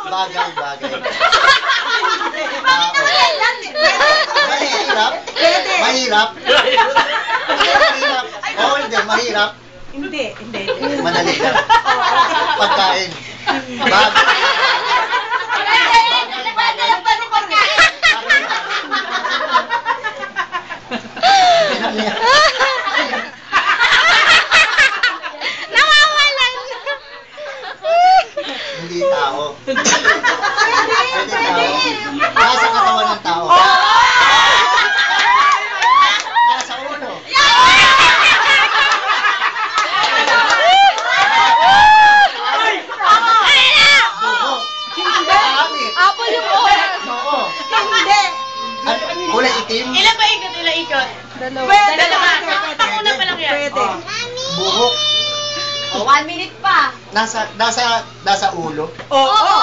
Bagay. Mahirap? Mahirap? Oo, hindi. Mahirap? Hindi. Madali lang. Pagkain. Bagay. Nawawalan. Hindi tao. Pwede tao. Nasa katawan ng tao. Nasa ulo. Buhok. Gamit. Apple yung oras. Oo. Hindi. Kulay itim. Ilan ba ikot? Dalawa. Dalawa. Pang-una pa lang yan. Pwede. Buhok. 1 minute pa. Nasa ulo. Oo.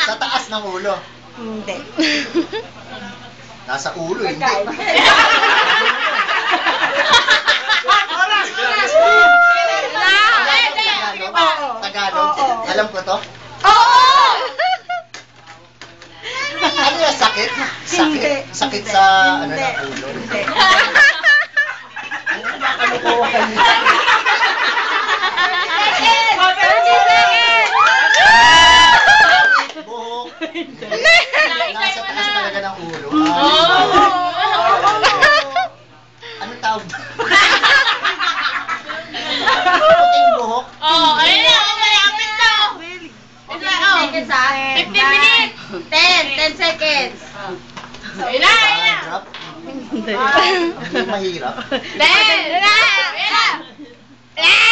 Sa taas ng ulo. Hindi. Nasa ulo, hindi. Tagalog. Alam ko to. Oo. Ano yung sakit? Hindi. Sakit sa ano Hindi. ng ulo. Hindi. Kalukuhan. 30 seconds. Buhok. Nasa taas talaga ng ulo. Anong tawag doon? Puting buhok. Ayun na. Malapit na. 15 minutes. 10 seconds. Ayun na. Mahirap. Hindi mahirap. 10.